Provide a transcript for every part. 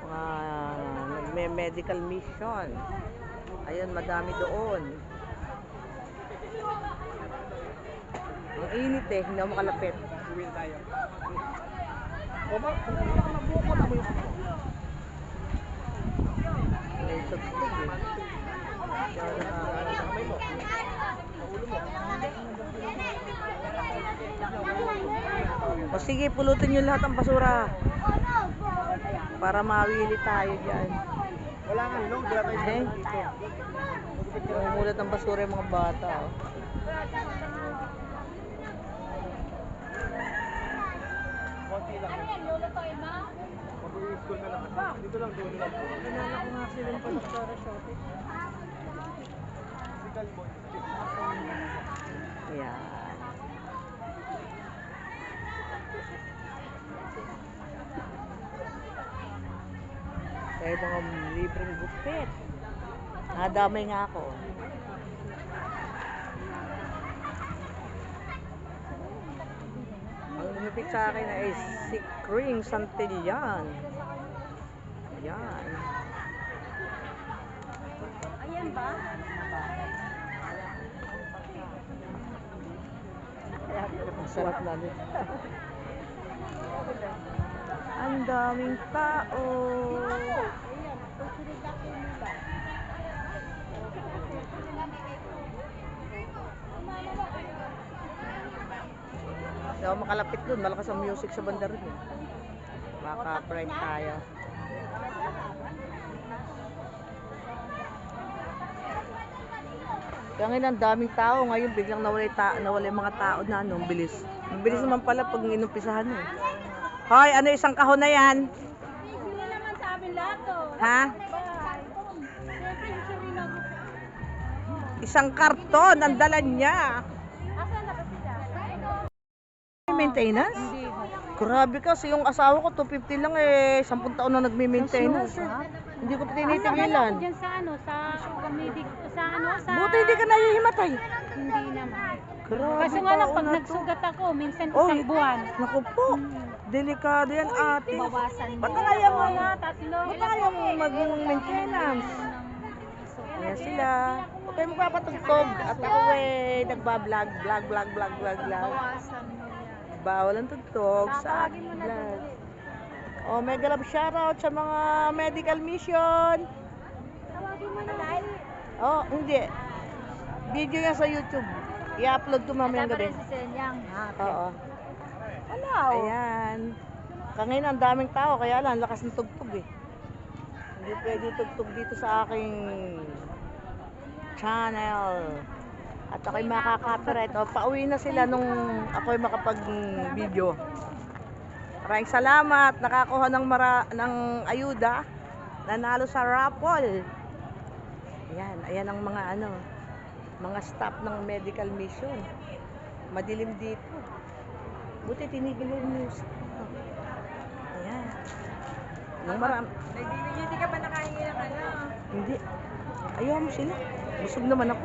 mga nagme-medical mission. Ayun, madami doon. Ang init eh, hindi ako makalapit. Uwi tayo. May tugtog eh. O sige, pulutin nyo lahat ng basura. Para mawili tayo dyan. Wala nga, no? Wala tayo Eh, dito. namumulat ng basura yung mga bata. Oh. Konti lang. Mag-i-school na lang kasi. Dito lang, dito lang. Pinala ko nga sila ng Pastora Shopping. Physical mo. Ayan. Kaya mga libreng gupit. Nadamay nga ako. Ang lumipit sa akin ay si Kring Santillan. Ayan. Ayan ba? Masarap na din. Ang daming tao. Hindi ako makalapit dun. Malakas ang music sa banda rin. Maka-prank tayo. Kaya ngayon ang daming tao. Ngayon biglang nawala yung mga tao na ano. Bilis. Ang bilis naman pala pag inumpisahan eh. Hoy, ano isang kahon na yan? Hindi naman sa amin lahat to. Ha? Siyempre, yung Serena Group. Isang karton ang dala niya. Asan na ba sila? May maintenance? Hindi ho. Grabe kasi yung asawa ko 250 lang eh. 10 taon na nagme-maintenance. Hindi ko pa tinitigilan. Diyan sa ano, sa comedic, sa ano, sa... Buti hindi ka nahihimatay. Hindi naman. Grabe Kasi nga lang, tao pag na to. nagsugat ako, minsan Oy, isang buwan. naku po. Delikado yan ate. Bawasan mo. Ba't kaya mo na, tatlo. Ba't kaya mo maging maintenance? Ayan sila. Huwag kayo magpapatugtog. At ako eh, nagbablog. Vlog. Bawasan mo yan. Bawal ang tugtog sa Tatawagin aking mo na vlog. dali. Oh, mega love shoutout sa mga medical mission. Tawagin mo na dali. Oh, hindi. Video yan sa YouTube. I-upload ko mamayang gabi. si Senyang. Oo. Hello. Ayan. Kangayon ang daming tao, kaya lang, lakas ng tugtog eh. Hindi pwede tugtog dito sa aking channel. At ako'y makaka-copyright. O, pauwi na sila nung ako'y makapag-video. Maraming salamat. Nakakuha ng ayuda. Nanalo sa raffle. Ayan. Ayan ang mga ano, mga staff ng medical mission. Madilim dito. Buti tinigil yung music. Ayan. Nang Hindi ka ba nakahingi ng ano? Hindi. Ayaw mo sila. Busog naman ako.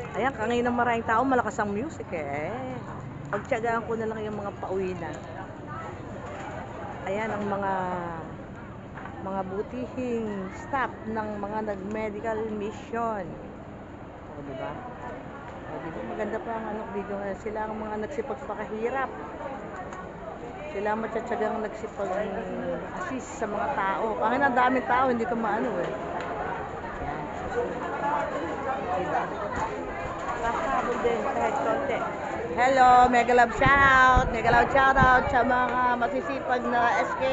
Ayan, kangayon ng maraming tao, malakas ang music eh. Pagtyagaan ko na lang yung mga pauwi na. Ayan ang mga butihing staff ng mga nag-medical mission. O, diba? O, diba? Maganda pa ang ano, video nga. Sila ang mga nagsipagpakahirap. Sila ang matsatsagang nagsipag-assist sa mga tao. Kahit ang daming tao, hindi ko maano eh. Ayan. Diba? Kakabol din kahit konti. Hello, mega love shoutout. Mega love shoutout sa mga masisipag na SK.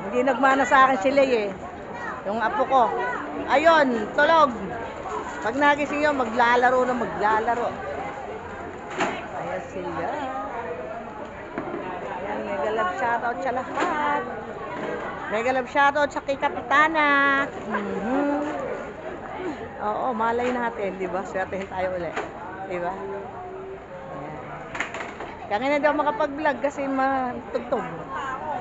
Hindi nagmana sa akin sila eh. Yung apo ko. Ayun, tulog. Pag nagising yun, maglalaro. Ayan sila. Ayan, mega love shoutout sa lahat. Mega love shoutout sa kay Kapitana. Oo, malay natin, di ba? Swertehin tayo ulit. Di ba? Ayan. Kaya nga hindi ako makapag-vlog kasi matugtog.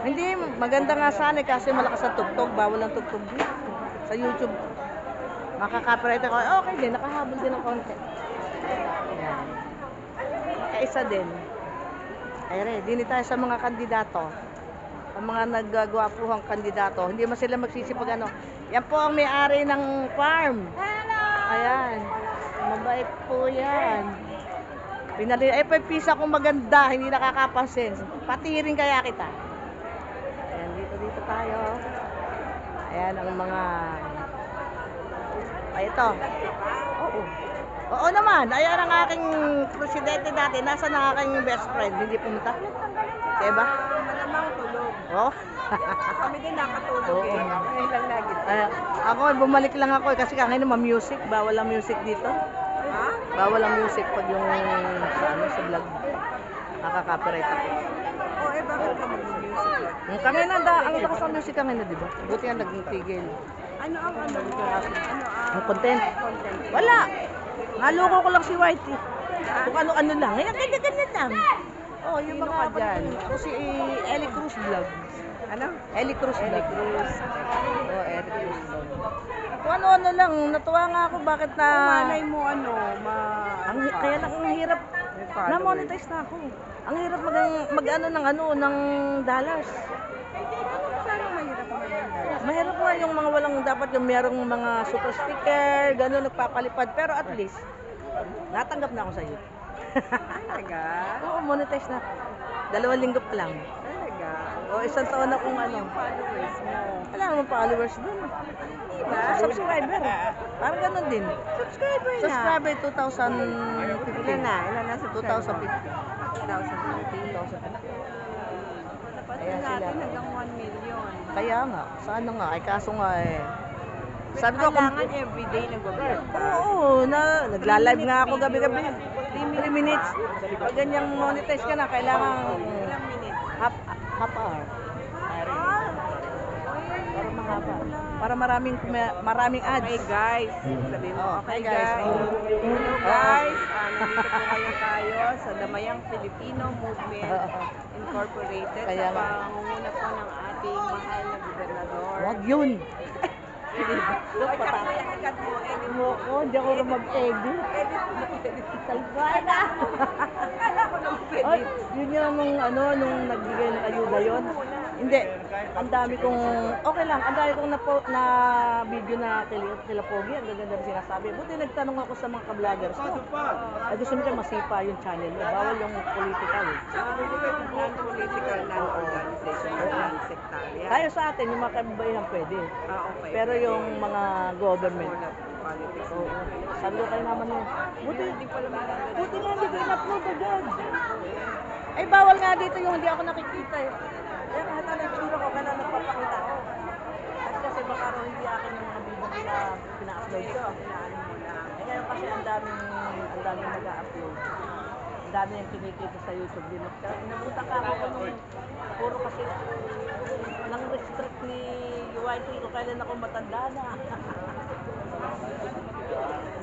Hindi, maganda nga sana kasi malakas ang tugtog. Bawal ang tugtog dito. Sa YouTube. Makaka-copyright ako. Okay din, nakahabol din ng konti. Ayan. Kaisa din. Ay, ready din tayo sa mga kandidato. Ang mga naggagwapuhang kandidato. Hindi man sila magsisipag ano. Yan po ang may-ari ng farm. Hello! Ayan. Mabait po yan. Pinali, ay, pisa kong maganda. Hindi nakakapansin. Patirin kaya kita. Ayan, dito tayo. Ayan ang mga... Ay, ito. Oo. Oo naman. Ayan ang aking presidente dati. Nasa na aking best friend. Hindi pumunta. Diba? Malamang tulog. Oh. Kami din nakatulog Oo. eh. Ngayon lang lagi. Ako, bumalik lang ako kasi kanina ma-music. Bawal ang music dito. Ha? Bawal ang music pag yung sa vlog. Nakaka-copyright ako. O eh, bakit ka mag-music lang? Kami na, ang lakas ng music kanina, di ba? Buti nga naging tigil. Ano ang Ang content. Wala. Naloko ko lang si Whitey. Kung ano-ano lang. Ngayon, ganyan lang. Oh, yung Sino mga ka dyan? Ako si Ellie Cruz Vlog. Ano? Ellie Cruz Vlog. Oh, Ellie Cruz Vlog. Kung ano-ano lang. Natuwa nga ako bakit na... Malay mo ano, Kaya lang ang hirap. Na-monetize na ako. Ang hirap mag-ano ng dollars. Paano mahirap mo naman? Mahirap nga yung mga walang dapat yung merong mga super sticker, gano'n nagpapalipad. Pero at least, natanggap na ako sa iyo. Talaga? Oo, monetize na. 2 linggo pa lang. Talaga? O, 1 taon na kung ano. Yung followers mo. Wala namang followers dun. Diba? Subscriber. Parang gano'n din. Subscriber na. Subscriber 2015. Ilan na? Ilan na subscriber? 2015. 2015. Dapat Ayan sila. natin hanggang 1 million. Kaya nga, sana nga. Ay kaso nga eh. Sabi ko, Kailangan everyday nag-vlog. Oo, nagla-live nga ako gabi-gabi. 3 minutes. Pag ganyang monetize ka na, kailangan Ilang minutes? half hour. Para mahaba. Para maraming ads. Okay guys, sabihin mo, Oh, okay hi, guys. guys. Hello guys, nandito po kayo tayo sa Damayang Filipino Movement Incorporated Kaya sa nga. pangunguna po ng ating mahal na gobernador. Wag yun. Ay, kaya yan agad mo, edit mo. Ako, hindi ako rin mag-edit. Salbay na. Akala ko nung Ay, edit. yun yung nung nagbigay ng ayuda yun. Hindi. Ang dami kong, okay lang, ang dami kong na video na kila Pogi, ang gaganda rin sinasabi. Buti nagtanong ako sa mga ka-vloggers ko. Ay, gusto nila masipa yung channel niya. Bawal yung political. Non-political, non-organizational, non-sectarian. Tayo sa atin, yung mga kababaihan pwede. Okay. Pero yung mga government, For the politics. oo. Sabi ko kayo naman yun. Buti, Hindi pala maganda. buti nga hindi ko in-upload agad. Ay, bawal nga dito yung hindi ako nakikita eh. Kaya kahit ano yung tsura ko, kailan nagpapakita ako. At kasi baka raw hindi akin yung mga video na pina-upload ko. Inaano mo lang. Eh ngayon kasi ang daming nag-upload. Ang dami yung kinikita sa YouTube din. Kaya inabutan ka ako nung puro kasi nang restrict ni UYT ko kailan ako matanda na.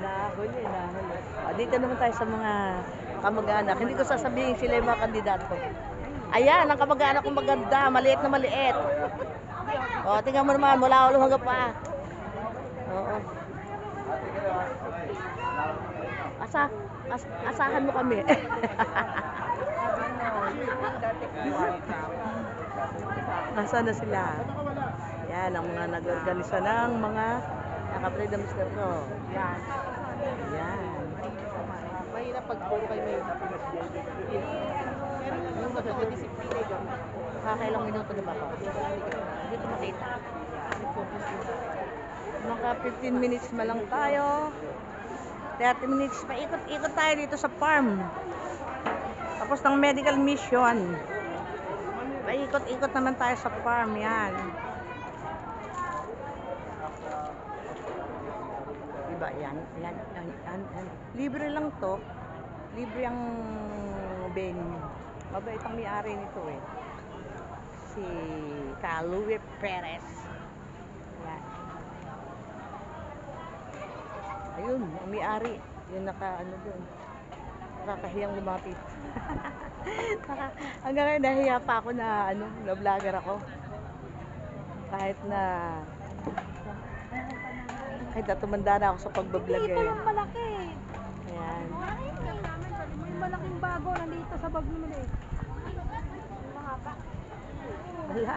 Nahuli. Dito naman tayo sa mga kamag-anak. Hindi ko sasabihin sila yung mga kandidato. Ayan, ang kamag-anak kong maganda. Maliit na maliit. O, tingnan mo naman. Mula ulo hanggang pa. Oo. Asahan mo kami. Nasaan na sila? Yan, ang mga nag-organisa ng mga naka-freedom mister ko. Yan. Mahirap pag puro kayo may yung magdadisiplina yun. Kakailang minuto na ba ako? Hindi ko makita. Mga 15 minutes na lang tayo. 30 minutes. Paikot-ikot tayo dito sa farm. Tapos ng medical mission. Paikot-ikot naman tayo sa farm. Yan. Diba? Yan. Libre lang to. Libre ang venue. Mabait ang may-ari nito eh. Si Caluwe Perez. Yan. Ayun, ang may-ari. Yung doon. Nakakahiyang lumapit. Hanggang ngayon nahiya pa ako na na vlogger ako. Kahit na tumanda na ako sa pagbablog Dito yung malaki. Ayan. Yung malaking bago nandito sa bag mo eh. Wala.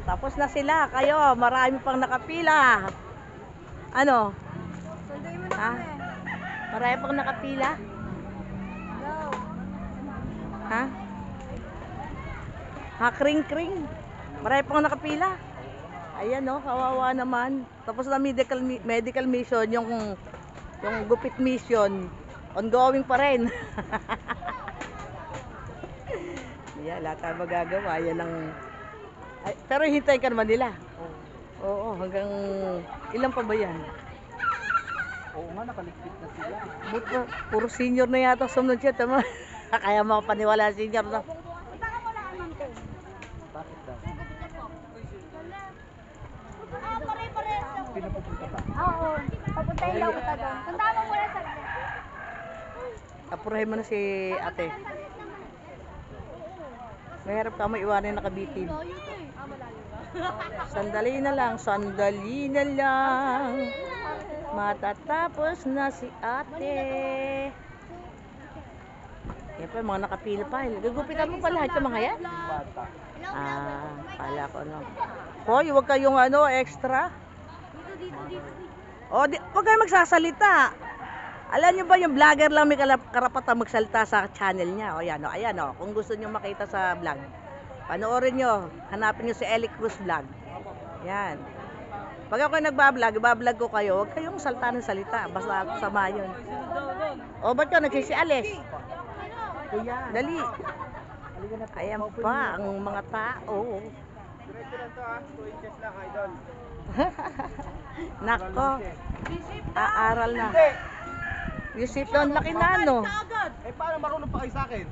Tapos na sila. Kayo, marami pang nakapila. Ano? Sunduin mo na Ha? kami. Marami pang nakapila? Go. Ha? Ha, kring-kring. Marami pang nakapila. Ayan, no, kawawa naman. Tapos na medical mission, yung gupit mission, ongoing pa rin. Yan, lahat tayo magagawa. Yan ang... Ay, pero hintay ka naman nila. Oo, hanggang... Ilan pa ba yan? Oo nga, nakaligpit na sila. Buto, puro senior na yata sumunod siya. Tama? Kaya makapaniwala senior na. Bakit daw? Pinapupunta pa. Oo, papuntahin daw kita doon. Punta mo muna sa Apurahin mo na si ate. Mahirap ka mo iwanan nakabitin. Sandali na lang, sandali na lang. Matatapos na si ate. Yan pa, mga nakapila pa. Gagupitan mo pa lahat yung mga yan? Bata. Kala ko no. Hoy, huwag kayong extra. Huwag kayong magsasalita. Alam niyo ba yung vlogger lang may karapatan magsalita sa channel niya? O yan, o, ayan o. Kung gusto niyo makita sa vlog, panoorin niyo. Hanapin niyo si Ellie Cruz Vlog. Yan. Pag ako nagbablog, ibablog ko kayo, huwag kayong salta ng salita. Basta sama yun. O, ba't ka nagsisialis? Dali. Ayan pa ang mga tao. Diretso lang to ha. 2 inches lang, idol. Nako, aaral na. Hindi! Yusip doon, laki na no. Eh, paano marunong pa kayo sa akin?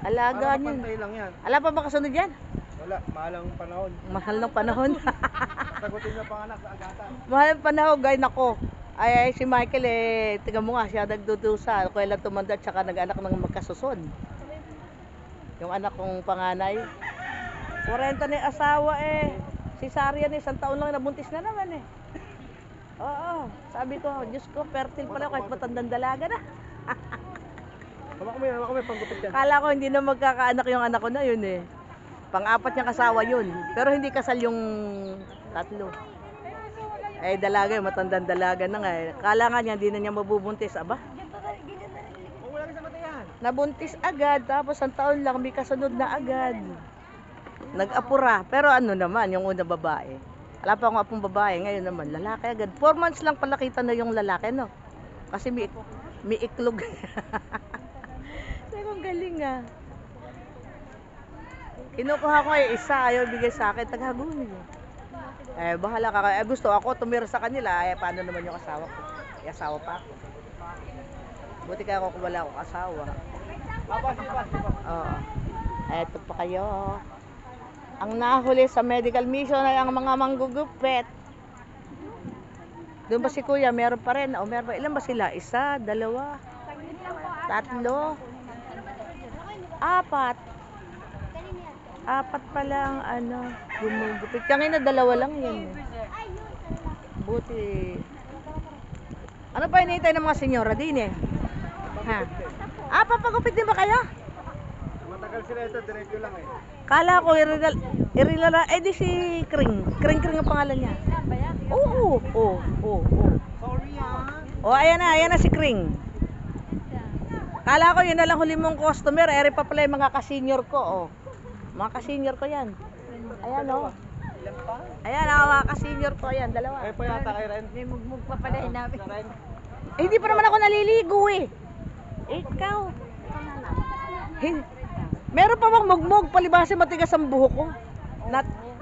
Alaga Para yun. mapantay lang yan. Ala pa ba kasunod yan? Wala, mahalang panahon. Mahal ng panahon. Sagutin niyo panganak sa agatan. Mahal ng panahon, gay nako. Ay, si Michael tingnan mo nga siya nagdudusa. Kailan tumanda at saka nag-anak ng magkasuson. Yung anak kong panganay. 40 na yung asawa Si Sarian isang taon lang nabuntis na naman Oo, sabi ko, Diyos ko, fertile pala kahit matandang dalaga na. Hama kami, panggupit yan. Kala ko hindi na magkakaanak yung anak ko na yun Pang-apat niyang kasawa yun. Pero hindi kasal yung tatlo. Dalaga yun, matandang dalaga na nga Kala nga niya, hindi na niya mabubuntis. Aba, Oh, wala kayo sa matayan. nabuntis agad, tapos ang taon lang, may kasunod na agad. Nag-apura. Pero ano naman, yung una babae. Wala pa akong apong babae, ngayon naman, lalaki agad. 4 months lang pala kita na yung lalaki, no? Kasi may iklog. Sabi ko, galing Kinukuha ko isa, ayaw bigay sa akin, taghagumi. Bahala ka. Gusto ako tumira sa kanila, paano naman yung asawa ko? Asawa pa ako. Buti kaya ako kung wala akong asawa. Oo. Eto pa kayo. Ang nahuli sa medical mission ay ang mga manggugupit. Doon ba si kuya? Meron pa rin. O meron pa. Ilan ba sila? 1, 2, 3, 4, 5. 4 pa lang gumugupit. Kaya 2 lang yan. Buti. Ano pa hinihintay ng mga senyora din Ha? Papagupit din ba kayo? Matagal sila ito, diretso lang Kala ko irilala. Di si Kring. Kring ang pangalan niya. Oo. Sorry Ayan na si Kring. Kala ko yun na lang huli mong customer. Eri pa pala yung mga ka-senior ko. Mga ka-senior ko yan. Ayan Ilan pa? Ayan mga ka-senior ko yan. 2. Pa yata kay Ren. May mugmug pa pala namin. Hindi pa naman ako naliligo Ikaw. Meron pa bang mugmug? Palibasa matigas ang buhok ko.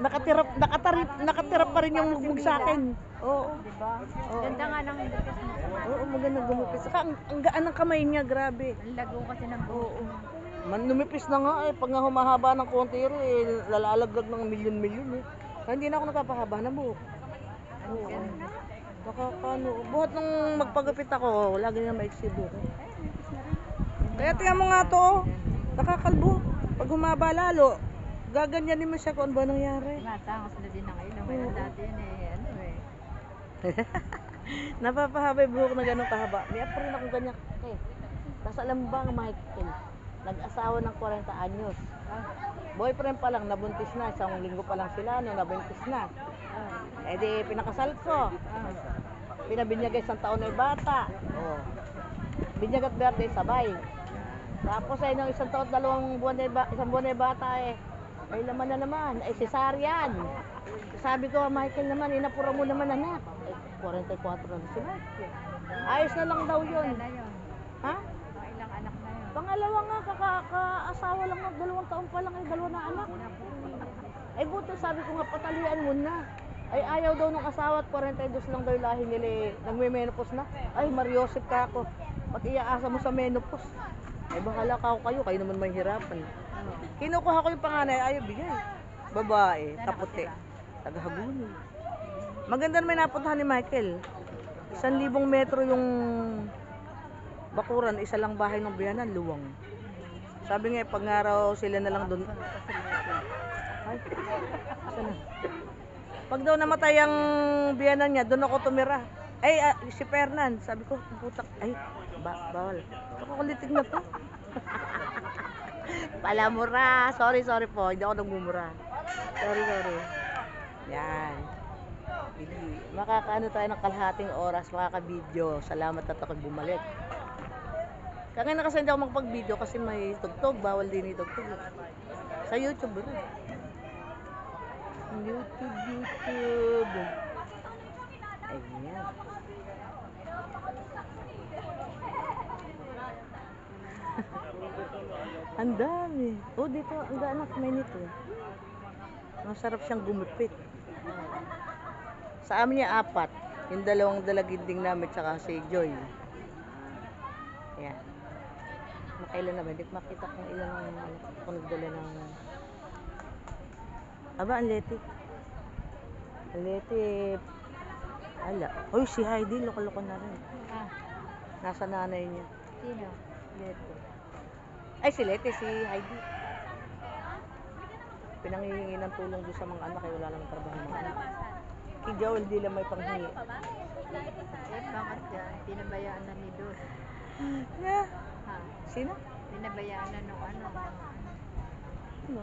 Nakatira pa rin yung mugmug sa akin. Oo. Diba? Oo. Ganda nga ng lupis mo. Oo, maganda gumupit. Saka ang gaan ng kamay niya, grabe. Ang lago kasi ng buhok. Oo. Numipis na nga pag nga humahaba ng konti lalalaglag ng milyon-milyon Kaya hindi na ako nagpapahaba ng buhok. Oo. Buhat nung magpagupit ako, lagi na maiksi buhok. Kaya tingnan mo nga to, nakakalbo. Pag humaba lalo, gaganyanin mo siya kung ano ba nangyari. Matangos na din ang ilong. Mayroon dati yun Napapahaba yung buhok na ganun kahaba. May apo rin akong ganyan. Tapos alam ba ang Michael? Nag-asawa ng 40 anyos. Boyfriend pa lang, nabuntis na. Isang linggo pa lang sila, no, nabuntis na. Eh di, pinakasal ko. Pinabinyagay isang taon na yung bata. Oh. Binyag at birthday, sabay. Tapos ay nung isang taon, isang buwan na yung bata eh. Ay laman na naman, ay cesarean. Sabi ko, Michael naman, inapura mo naman anak. Eh, 44 na si Michael. Ayos na lang daw yun. Na yun. Ha? Mga ilang anak na yun. Pangalawa nga, kaka-asawa lang ng 2 taon pa lang ay 2 na anak. Ay buti sabi ko nga, patalian mo na. Ay ayaw daw ng asawa at 42 lang daw yung lahi nila eh. Nagme-menopause na. Ay Mariosep ka ako. Pati iaasa mo sa menopause. Ay bahala ka ako kayo naman may hirapan. Kinukuha ko yung panganay, ayaw bigay. Babae, kaputi. Tagahaguni. Maganda naman napuntahan ni Michael. 1,000 metro yung bakuran, isa lang bahay ng biyanan, luwang. Sabi nga, pag nga raw sila na lang doon. Ay, asa na? Pag daw namatay ang biyanan niya, doon ako tumira. Ay, si Fernan, sabi ko, putak, ay, bawal. Kakulitig na to. Palamura. Sorry po, hindi ako nagmumura. Sorry. Yan. Makakaano tayo ng kalahating oras, makaka-video. Salamat at ako'y bumalik. Kaya na kasi hindi ako makapag-video kasi may tugtog. Bawal din itugtog. Sa YouTube bro. YouTube. Ayan. Ang dami. Oh, dito, ang anak may nito. Masarap siyang gumupit. Sa amin niya 4. Yung 2 dalaginding namin tsaka si Joy. Ayan. Makailan naman. Hindi ko makita kung ilan kung nagdala ng... Aba, ang leti. Ang leti. Ala. Uy, si Heidi, loko-loko na rin. Nasa nanay niya. Sino? Leti. Ay, si Leti, si Heidi. Pinanghihingi ng tulong doon sa mga anak ay wala namang trabaho ng mga anak. Kay Joel, di lang may panghingi. Eh, bakit yan? Pinabayaan na ni Dos. Yeah. Ha? Sino? Pinabayaan na nung ano. Ano?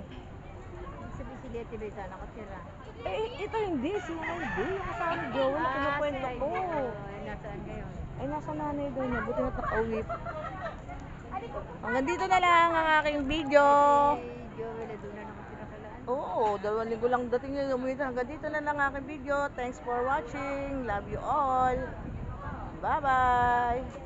Sabi si Leti ba sana nakatira? Eh, ito hindi. Si Heidi. Yung asawa ni Joel na kinukwento ko. Ay, nasaan ngayon? Ay, nasa nanay doon niya. Buti na't nakauwi pa. Hanggang dito na lang ang aking video. Eh, Joel, doon na nakatira sa laan. Oo, 2 linggo lang dating yun. Hanggang dito na lang ang aking video. Thanks for watching. Love you all. Bye-bye.